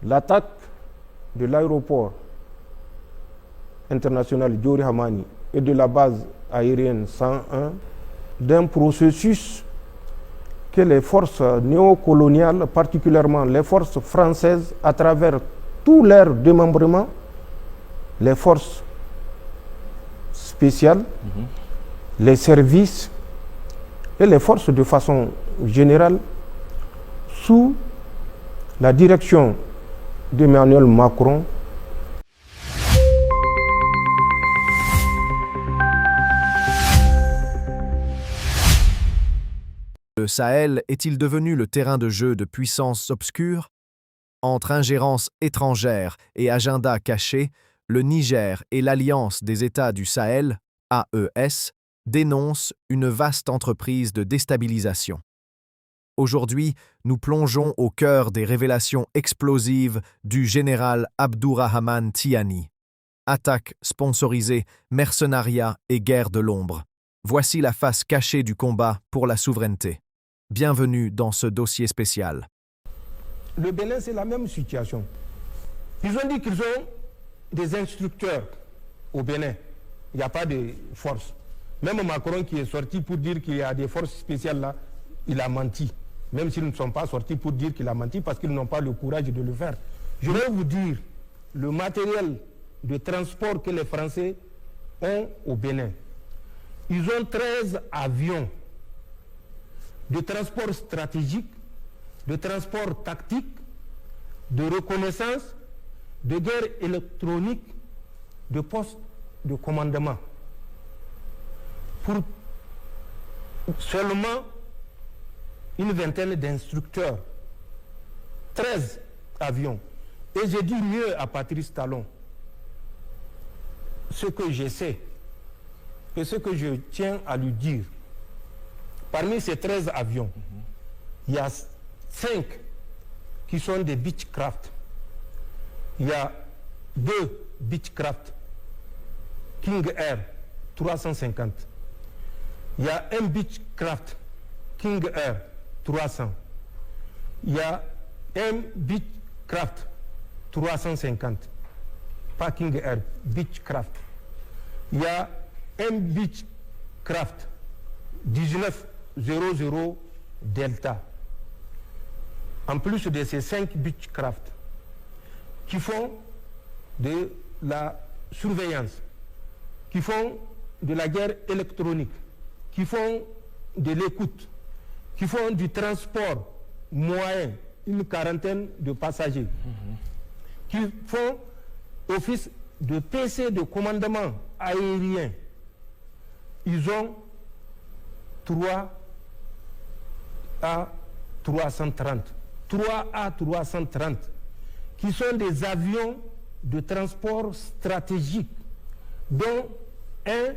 l'attaque de l'aéroport international Diori Hamani et de la base aérienne 101 d'un processus que les forces néocoloniales, particulièrement les forces françaises, à travers tous leurs démembrements, les forces spéciales, les services et les forces de façon générale, sous la direction d'Emmanuel Macron. Le Sahel est-il devenu le terrain de jeu de puissances obscures? Entre ingérence étrangère et agenda caché, le Niger et l'Alliance des États du Sahel, AES, dénoncent une vaste entreprise de déstabilisation. Aujourd'hui, nous plongeons au cœur des révélations explosives du général Abdourahmane Tiani. Attaques sponsorisées, mercenariat et guerre de l'ombre. Voici la face cachée du combat pour la souveraineté. Bienvenue dans ce dossier spécial. Le Bénin, c'est la même situation. Ils ont dit qu'ils ont des instructeurs au Bénin. Il n'y a pas de force. Même Macron qui est sorti pour dire qu'il y a des forces spéciales là, il a menti. Même s'ils ne sont pas sortis pour dire qu'il a menti parce qu'ils n'ont pas le courage de le faire. Je vais vous dire le matériel de transport que les Français ont au Bénin. Ils ont 13 avions de transport stratégique, de transport tactique, de reconnaissance, de guerre électronique, de poste de commandement. Pour seulement une vingtaine d'instructeurs. 13 avions. Et j'ai dit mieux à Patrice Talon ce que je sais et ce que je tiens à lui dire. Parmi ces 13 avions, il y a 5 qui sont des Beechcraft. Il y a 2 Beechcraft King Air 350. Il y a un Beechcraft King Air 300. Il y a un Beechcraft 350. Pas King Air, Beechcraft. Il y a un Beechcraft 1900 Delta. En plus de ces 5 Beechcraft qui font de la surveillance, qui font de la guerre électronique, qui font de l'écoute, qui font du transport moyen, une quarantaine de passagers, qui font office de PC de commandement aérien. Ils ont 3 A330. 3 A330 qui sont des avions de transport stratégique, dont un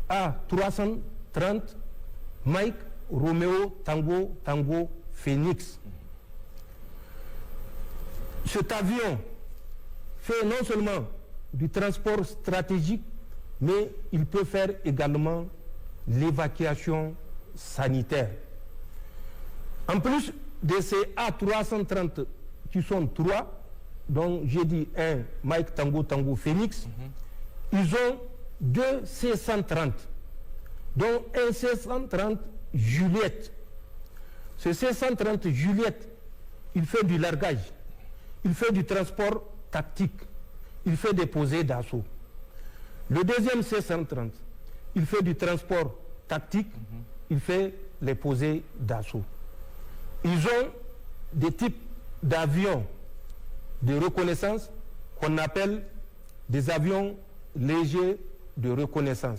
A330 Mike Romeo Tango Tango Phoenix. Cet avion fait non seulement du transport stratégique, mais il peut faire également l'évacuation sanitaire. En plus de ces A330 qui sont 3, dont j'ai dit un Mike Tango Tango Phoenix, ils ont 2 C-130, dont un C-130 Juliette. Ce C-130 Juliette, il fait du largage, il fait du transport tactique, il fait des posées d'assaut. Le deuxième C-130, il fait du transport tactique, il fait les posées d'assaut. Ils ont des types d'avions de reconnaissance qu'on appelle des avions légers de reconnaissance,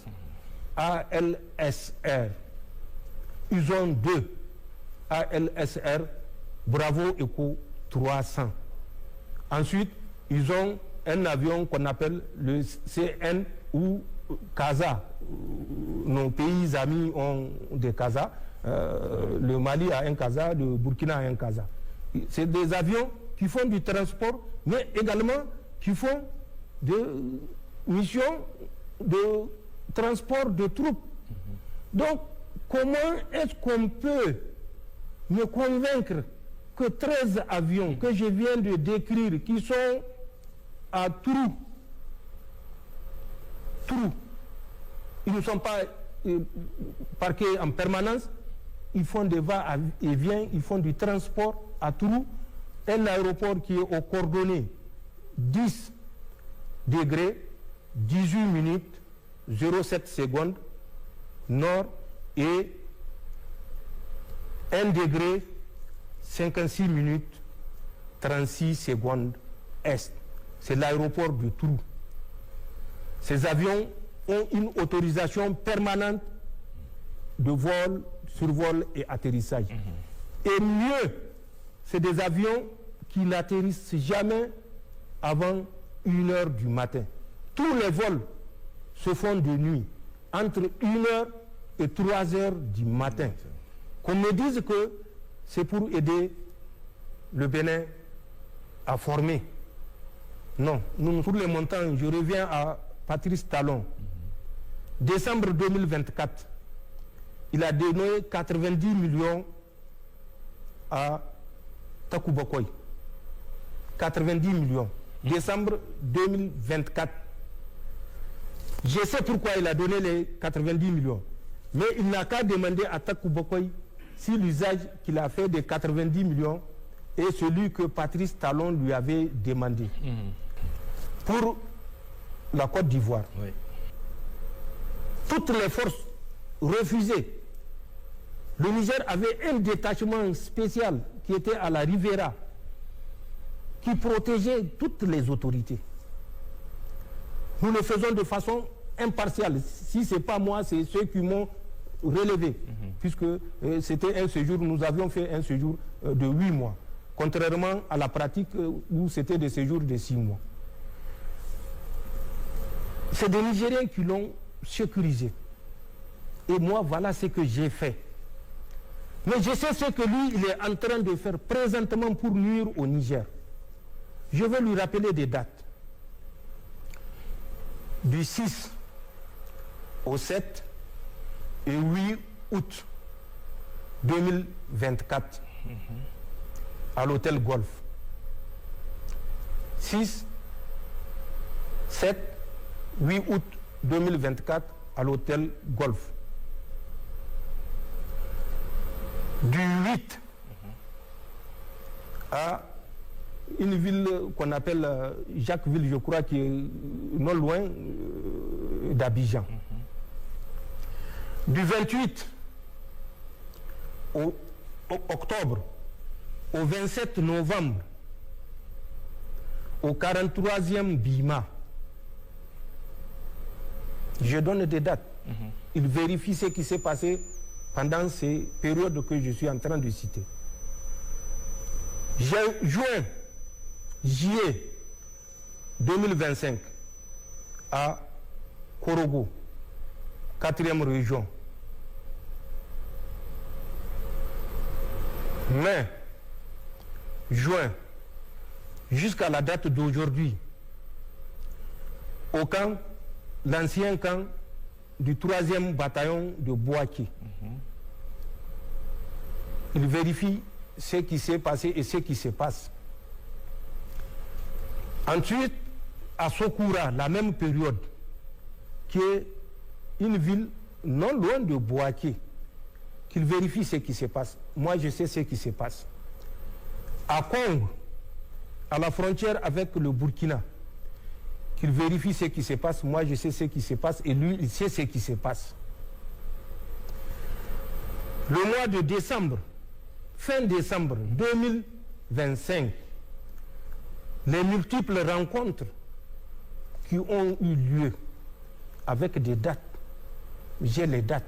ALSR. Ils ont 2 ALSR Bravo Echo 300. Ensuite, ils ont un avion qu'on appelle le CN ou CASA. Nos pays amis ont des CASA. Le Mali a un CASA, le Burkina a un CASA. C'est des avions qui font du transport, mais également qui font des missions de transport de troupes. Donc, comment est-ce qu'on peut me convaincre que 13 avions que je viens de décrire, qui sont à trous, ils ne sont pas parqués en permanence, ils font des va-et-vient, ils font du transport à trous. Un aéroport qui est aux coordonnées 10 degrés, 18 minutes, 0,7 secondes, nord, et 1 degré, 56 minutes, 36 secondes, est. C'est l'aéroport de Trou. Ces avions ont une autorisation permanente de vol, survol et atterrissage. Et mieux, c'est des avions qui n'atterrissent jamais avant 1h du matin. Tous les vols se font de nuit, entre 1h et 3h du matin. Qu'on me dise que c'est pour aider le Bénin à former. Non, nous, pour les montants, je reviens à Patrice Talon. Décembre 2024, il a donné 90 millions à Takubokoy. 90 millions. Décembre 2024. Je sais pourquoi il a donné les 90 millions. Mais il n'a qu'à demander à Takubokoy si l'usage qu'il a fait des 90 millions est celui que Patrice Talon lui avait demandé. Pour la Côte d'Ivoire, oui, toutes les forces refusées. Le Niger avait un détachement spécial qui était à la Rivera, qui protégeait toutes les autorités. Nous le faisons de façon impartiale. Si ce n'est pas moi, c'est ceux qui m'ont relevé, puisque c'était un séjour, nous avions fait un séjour de 8 mois, contrairement à la pratique où c'était des séjours de 6 mois. C'est des Nigériens qui l'ont sécurisé. Et moi, voilà ce que j'ai fait. Mais je sais ce que lui, il est en train de faire présentement pour nuire au Niger. Je vais lui rappeler des dates. Du 6 au 7 et 8 août 2024 à l'hôtel Golf. 6, 7, 8 août 2024 à l'hôtel Golf. Du 8 à une ville qu'on appelle Jacquesville, je crois, qui est non loin d'Abidjan. Du 28 au octobre au 27 novembre au 43e Bima. Je donne des dates. Il vérifie ce qui s'est passé pendant ces périodes que je suis en train de citer. Juillet 2025 à Korogo, 4e région. Mai, juin, jusqu'à la date d'aujourd'hui, au camp, l'ancien camp du 3e bataillon de Bouaké. Il vérifie ce qui s'est passé et ce qui se passe. Ensuite, à Sokoura, la même période, qui est une ville non loin de Bouaké, qu'il vérifie ce qui se passe. Moi, je sais ce qui se passe. À Congo, à la frontière avec le Burkina, qu'il vérifie ce qui se passe. Moi, je sais ce qui se passe et lui, il sait ce qui se passe. Le mois de décembre, fin décembre 2025, les multiples rencontres qui ont eu lieu avec des dates, j'ai les dates.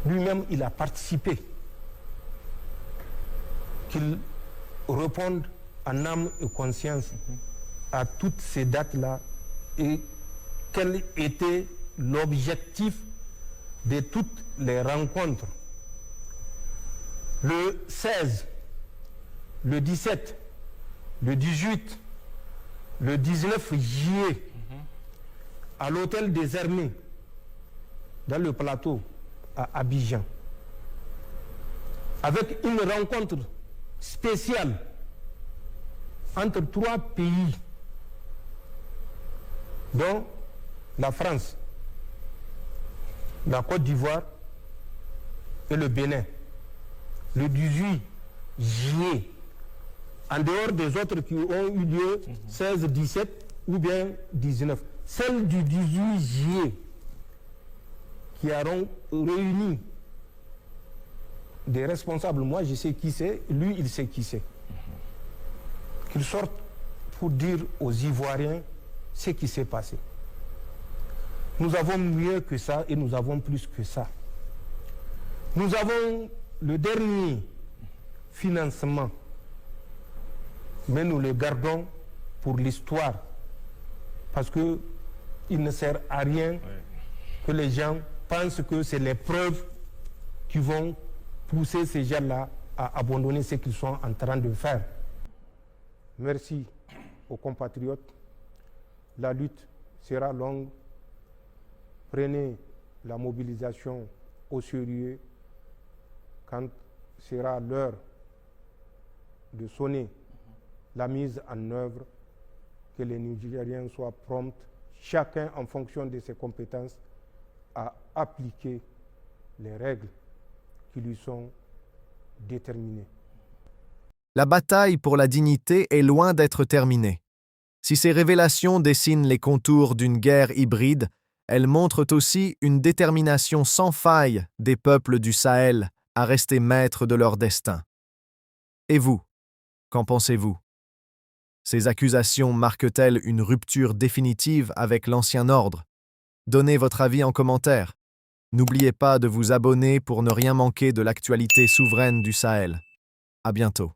Lui-même, il a participé. Qu'il réponde en âme et conscience à toutes ces dates-là et quel était l'objectif de toutes les rencontres. Le 16, le 17, le 18, le 19 juillet, à l'hôtel des Armées, dans le plateau, à Abidjan, avec une rencontre spéciale entre 3 pays, dont la France, la Côte d'Ivoire et le Bénin, le 18 juillet, en dehors des autres qui ont eu lieu 16, 17 ou bien 19. Celle du 18 juillet qui auront réuni des responsables, moi je sais qui c'est, lui il sait qui c'est. Qu'ils sortent pour dire aux Ivoiriens ce qui s'est passé. Nous avons mieux que ça et nous avons plus que ça. Nous avons le dernier financement, mais nous le gardons pour l'histoire, parce qu'il ne sert à rien que les gens pensent que c'est les preuves qui vont pousser ces gens-là à abandonner ce qu'ils sont en train de faire. Merci aux compatriotes. La lutte sera longue. Prenez la mobilisation au sérieux quand sera l'heure de sonner la mise en œuvre, que les Nigériens soient prompts, chacun en fonction de ses compétences, à appliquer les règles qui lui sont déterminées. La bataille pour la dignité est loin d'être terminée. Si ces révélations dessinent les contours d'une guerre hybride, elles montrent aussi une détermination sans faille des peuples du Sahel à rester maîtres de leur destin. Et vous, qu'en pensez-vous? Ces accusations marquent-elles une rupture définitive avec l'ancien ordre? Donnez votre avis en commentaire. N'oubliez pas de vous abonner pour ne rien manquer de l'actualité souveraine du Sahel. À bientôt.